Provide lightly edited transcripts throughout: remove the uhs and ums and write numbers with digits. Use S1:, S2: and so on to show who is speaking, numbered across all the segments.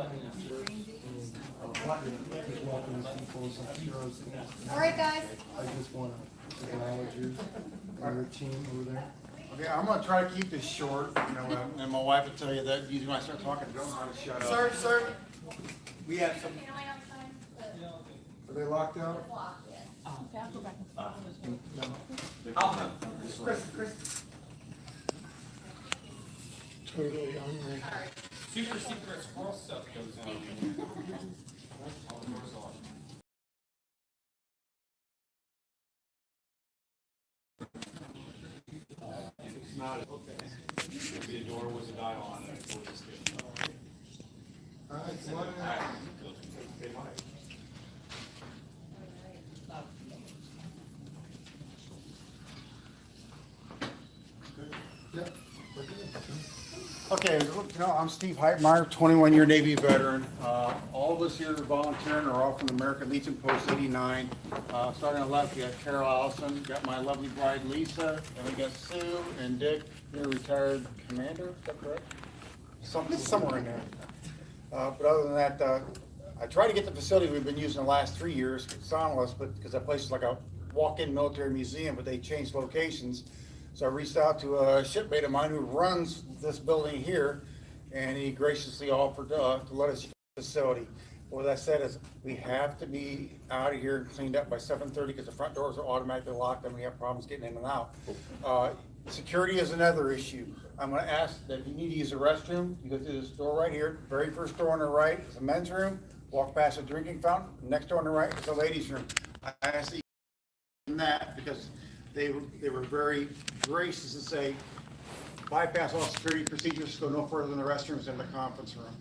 S1: Just welcome people, some heroes.
S2: All right, guys.
S1: I just want to acknowledge you and your team over there.
S3: Okay, I'm gonna try to keep this short, and my wife will tell you that usually when I start talking, I don't know how to shut up.
S1: Sir,
S3: We have some,
S1: are they locked out?
S3: Chris.
S1: Totally hungry.
S4: Super secret squirrel stuff goes on. All the doors locked. It's not, okay. Maybe the door was a dial on it.
S1: All right, come on in.
S4: They might.
S1: Yep. we're good.
S3: Okay, I'm Steve Heitmeyer, 21-year Navy veteran. All of us here volunteering are all from the American Legion Post 89. Starting on the left, we got Carol Allison, got my lovely bride Lisa, and we got Sue and Dick, your retired commander, is that correct? Somewhere in there. But other than that, I try to get the facility we've been using the last 3 years, Sonolus, but because that place is like a walk-in military museum, but they changed locations. So I reached out to a shipmate of mine who runs this building here, and he graciously offered to let us use the facility. What that said is we have to be out of here and cleaned up by 7:30 because the front doors are automatically locked and we have problems getting in and out. Security is another issue. I'm going to ask that if you need to use the restroom, you go through this door right here. Very first door on the right is a men's room. Walk past a drinking fountain. Next door on the right is a ladies' room. I asked that because they were very gracious to say, bypass all security procedures, go no further than the restrooms in the conference room.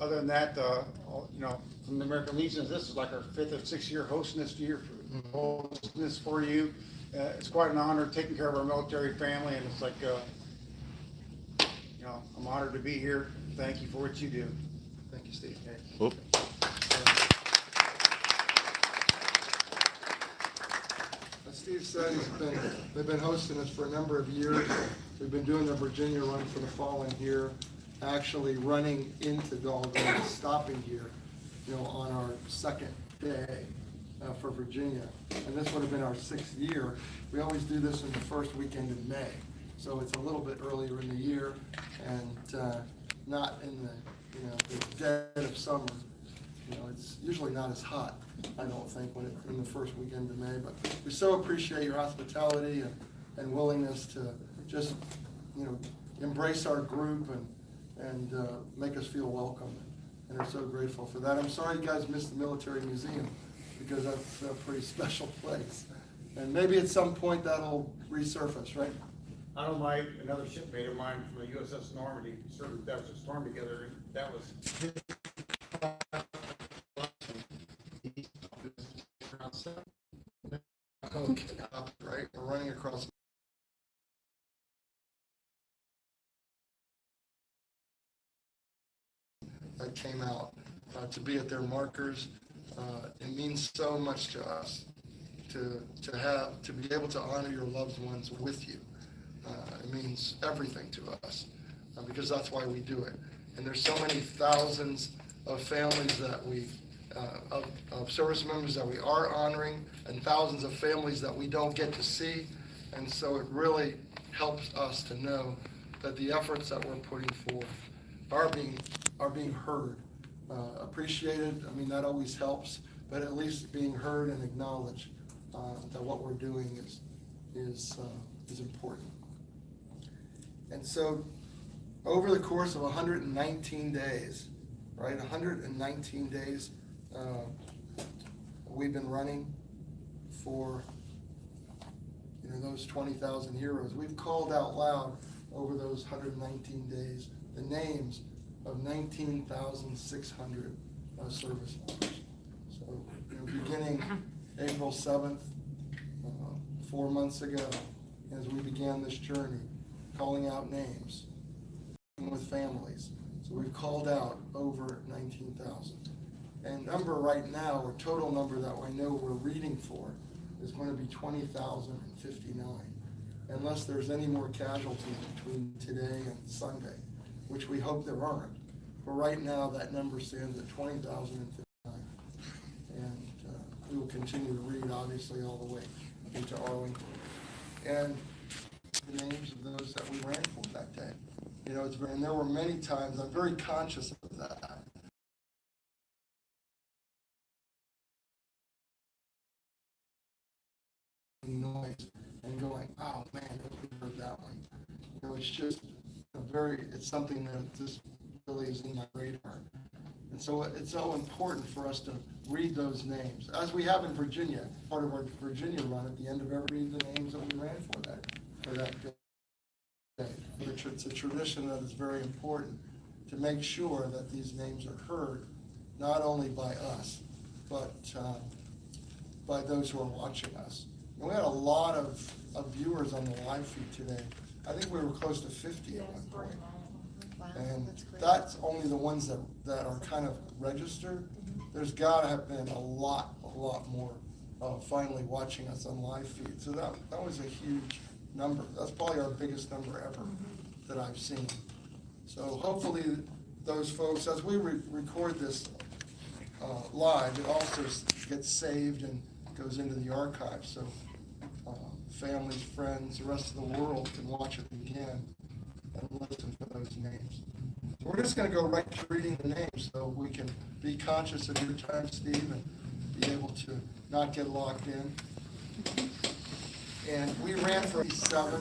S3: Other than that, from the American Legion, this is like our 5th or 6th year hosting this for you. It's quite an honor taking care of our military family, and it's like, I'm honored to be here. Thank you for what you do.
S1: Thank you, Steve.
S3: Okay.
S1: As Steve said, they've been hosting us for a number of years. We've been doing the Virginia run for the fall in here, actually running into Dahlgren and stopping here, on our second day for Virginia. And this would have been our 6th year. We always do this in the first weekend in May. So it's a little bit earlier in the year and not in the dead of summer. It's usually not as hot, I don't think, in the first weekend of May. But we so appreciate your hospitality and willingness to just, embrace our group and make us feel welcome. And are so grateful for that. I'm sorry you guys missed the Military Museum because that's a pretty special place. And maybe at some point that'll resurface, right?
S3: I don't mind another shipmate of mine from the USS Normandy served the Desert Storm together. That was
S1: right? We're running across. That came out to be at their markers. It means so much to us to be able to honor your loved ones with you. It means everything to us because that's why we do it. And there's so many thousands of families that of service members that we are honoring, and thousands of families that we don't get to see. And so it really helps us to know that the efforts that we're putting forth are being heard, appreciated. I mean, that always helps, but at least being heard and acknowledged that what we're doing is important. And so over the course of 119 days, right, 119 days, we've been running for those 20,000 heroes. We've called out loud over those 119 days the names of 19,600 service members. So beginning April 7th, 4 months ago, as we began this journey, calling out names with families. So we've called out over 19,000. And number right now, or total number that I know we're reading for, is going to be 20,059, unless there's any more casualties between today and Sunday, which we hope there aren't. but right now that number stands at 20,059. And we will continue to read, obviously, all the way into Arlington. And the names of those that we ran for that day. You know, and there were many times, I'm very conscious of that. Noise and going, oh man, we heard that one. You know, it's just it's something that just really is in my radar. And so it's so important for us to read those names, as we have in Virginia. Part of our Virginia run, at the end of every the names that we ran for that day. It's a tradition that is very important to make sure that these names are heard, not only by us, but by those who are watching us. And we had a lot of viewers on the live feed today. I think we were close to 50 at one point.
S2: Wow,
S1: And
S2: that's
S1: that's only the ones that are kind of registered. There's got to have been a lot more finally watching us on live feed. So that was a huge number. That's probably our biggest number ever that I've seen. So hopefully those folks, as we record this live, it also gets saved and goes into the archive. So families, friends, the rest of the world can watch it again and listen for those names. So we're just going to go right to reading the names so we can be conscious of your time, Steve, and be able to not get locked in. And we ran for 7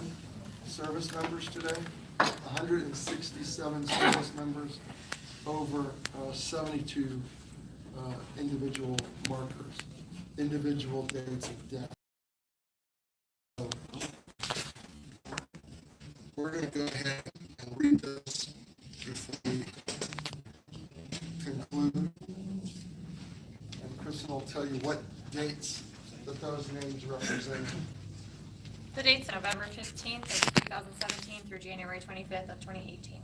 S1: service members today, 167 service members, over 72 individual markers, individual dates of death. So we're going to go ahead and read this before we conclude. And Kristen will tell you what dates that those names represent.
S5: The dates are November 15th of 2017 through January 25th of 2018.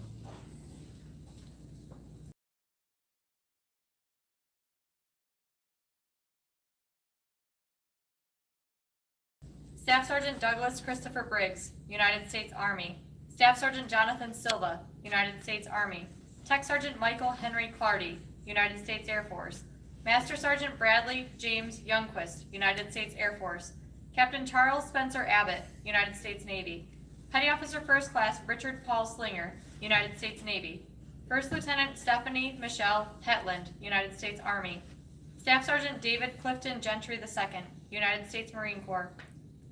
S5: Staff Sergeant Douglas Christopher Briggs, United States Army. Staff Sergeant Jonathan Silva, United States Army. Tech Sergeant Michael Henry Clardy, United States Air Force. Master Sergeant Bradley James Youngquist, United States Air Force. Captain Charles Spencer Abbott, United States Navy. Petty Officer First Class Richard Paul Slinger, United States Navy. First Lieutenant Stephanie Michelle Hetland, United States Army. Staff Sergeant David Clifton Gentry II, United States Marine Corps.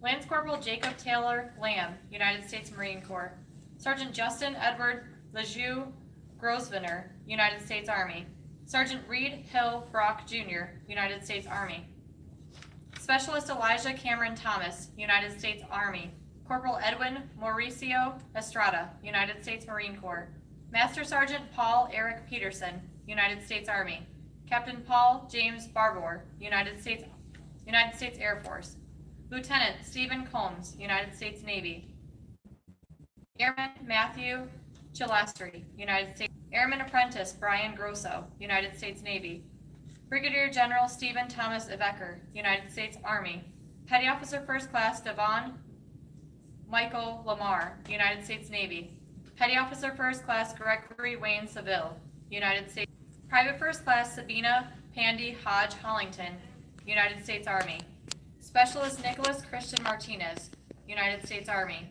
S5: Lance Corporal Jacob Taylor Lamb, United States Marine Corps. Sergeant Justin Edward Lejeune Grosvenor, United States Army. Sergeant Reed Hill Brock Jr., United States Army. Specialist Elijah Cameron Thomas, United States Army. Corporal Edwin Mauricio Estrada, United States Marine Corps. Master Sergeant Paul Eric Peterson, United States Army. Captain Paul James Barbour, United States Air Force. Lieutenant Stephen Combs, United States Navy. Airman Matthew Chilastri, United States. Airman Apprentice Brian Grosso, United States Navy. Brigadier General Stephen Thomas Evecker, United States Army. Petty Officer First Class Devon Michael Lamar, United States Navy. Petty Officer First Class Gregory Wayne Seville, United States. Private First Class Sabina Pandy Hodge Hollington, United States Army. Specialist Nicholas Christian Martinez, United States Army.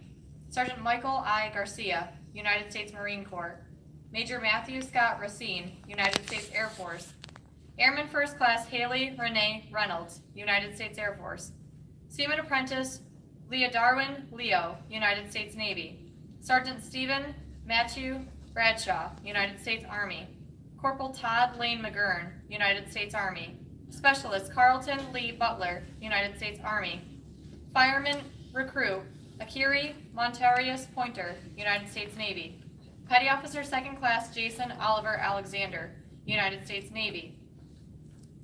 S5: Sergeant Michael I. Garcia, United States Marine Corps. Major Matthew Scott Racine, United States Air Force. Airman First Class Haley Renee Reynolds, United States Air Force. Seaman Apprentice Leah Darwin Leo, United States Navy. Sergeant Stephen Matthew Bradshaw, United States Army. Corporal Todd Lane McGurn, United States Army. Specialist Carlton Lee Butler, United States Army. Fireman Recruit Akiri Montarius Pointer, United States Navy. Petty Officer Second Class Jason Oliver Alexander, United States Navy.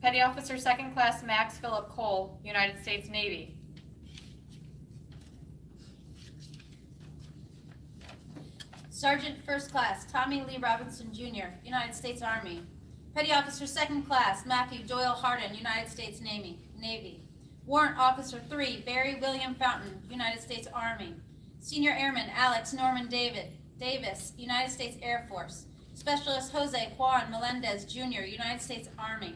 S5: Petty Officer Second Class Max Philip Cole, United States Navy.
S2: Sergeant First Class Tommy Lee Robinson Jr., United States Army. Petty Officer Second Class Matthew Doyle Hardin, United States Navy. Warrant Officer 3 Barry William Fountain, United States Army. Senior Airman Alex Norman Davis, United States Air Force. Specialist Jose Juan Melendez Jr., United States Army.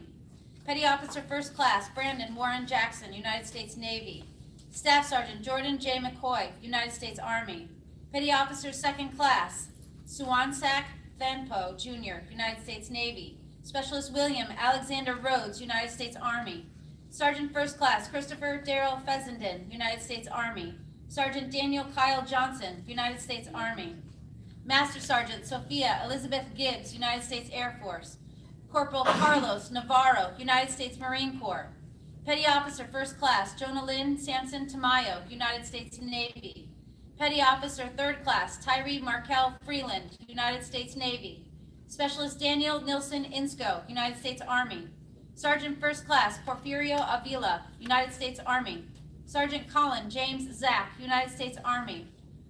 S2: Petty Officer First Class Brandon Warren Jackson, United States Navy. Staff Sergeant Jordan J. McCoy, United States Army. Petty Officer Second Class Suwansak Vanpo Jr., United States Navy. Specialist William Alexander Rhodes, United States Army. Sergeant First Class Christopher Darrell Fessenden, United States Army. Sergeant Daniel Kyle Johnson, United States Army. Master Sergeant Sophia Elizabeth Gibbs, United States Air Force. Corporal Carlos Navarro, United States Marine Corps. Petty Officer First Class Jonah Lynn Sampson Tamayo, United States Navy. Petty Officer Third Class Tyree Markel Freeland, United States Navy. Specialist Daniel Nilsson Insco, United States Army. Sergeant First Class Porfirio Avila, United States Army. Sergeant Colin James Zack, United States Army.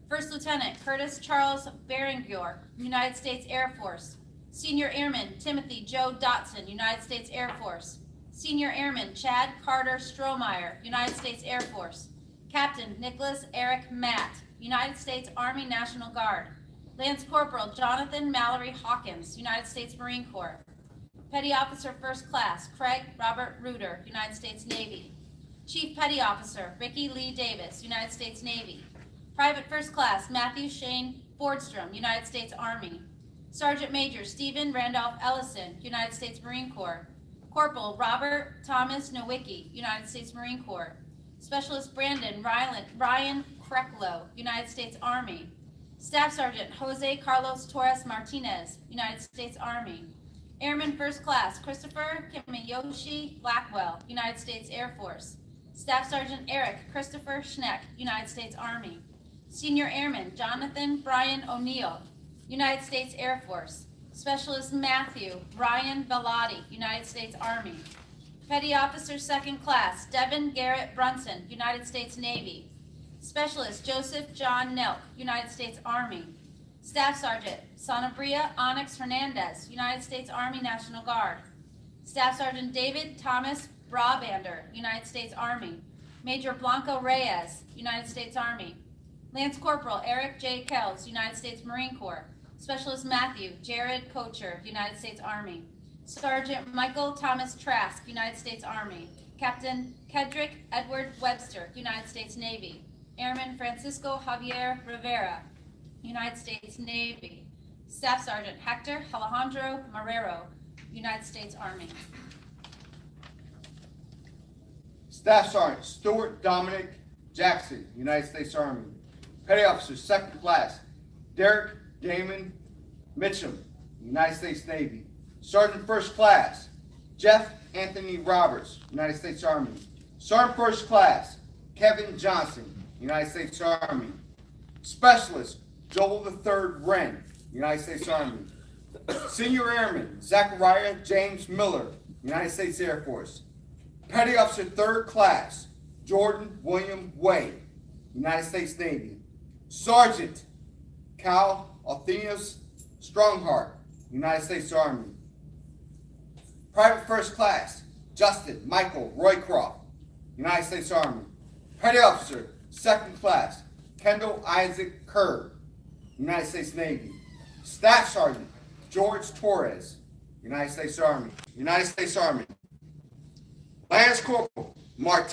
S2: First Lieutenant Curtis Charles Berengior, United States Air Force. Senior Airman Timothy Joe Dotson, United States Air Force. Senior Airman Chad Carter Strohmeyer, United States Air Force. Captain Nicholas Eric Matt, United States Army National Guard. Lance Corporal Jonathan Mallory Hawkins, United States Marine Corps. Petty Officer First Class Craig Robert Reuter, United States Navy. Chief Petty Officer Ricky Lee Davis, United States Navy. Private First Class Matthew Shane Fordstrom, United States Army. Sergeant Major Stephen Randolph Ellison, United States Marine Corps. Corporal Robert Thomas Nowicki, United States Marine Corps. Specialist Brandon Ryan Kreklow, United States Army. Staff Sergeant Jose Carlos Torres Martinez, United States Army. Airman First Class Christopher Kimiyoshi Blackwell, United States Air Force. Staff Sergeant Eric Christopher Schneck, United States Army. Senior Airman Jonathan Brian O'Neill, United States Air Force. Specialist Matthew Ryan Bellotti, United States Army. Petty Officer Second Class Devin Garrett Brunson, United States Navy. Specialist Joseph John Nelk, United States Army. Staff Sergeant Sanabria Onyx Hernandez, United States Army National Guard. Staff Sergeant David Thomas Brabander, United States Army. Major Blanco Reyes, United States Army. Lance Corporal Eric J. Kells, United States Marine Corps. Specialist Matthew Jared Kocher, United States Army. Sergeant Michael Thomas Trask, United States Army. Captain Kedrick Edward Webster, United States Navy. Airman Francisco Javier Rivera, United States Navy. Staff Sergeant Hector Alejandro Marrero, United States Army.
S3: Staff Sergeant Stuart Dominic Jackson, United States Army. Petty Officer Second Class Derek Damon Mitchum, United States Navy. Sergeant First Class Jeff Anthony Roberts, United States Army. Sergeant First Class Kevin Johnson, United States Army. Specialist Joel III Wren, United States Army. Senior Airman Zachariah James Miller, United States Air Force. Petty Officer Third Class Jordan William Wade, United States Navy. Sergeant Cal Althenius Strongheart, United States Army. Private First Class Justin Michael Roycroft, United States Army. Petty Officer Second Class Kendall Isaac Kerr, United States Navy. Staff Sergeant George Torres, United States Army. United States Army. Lance Corporal Martin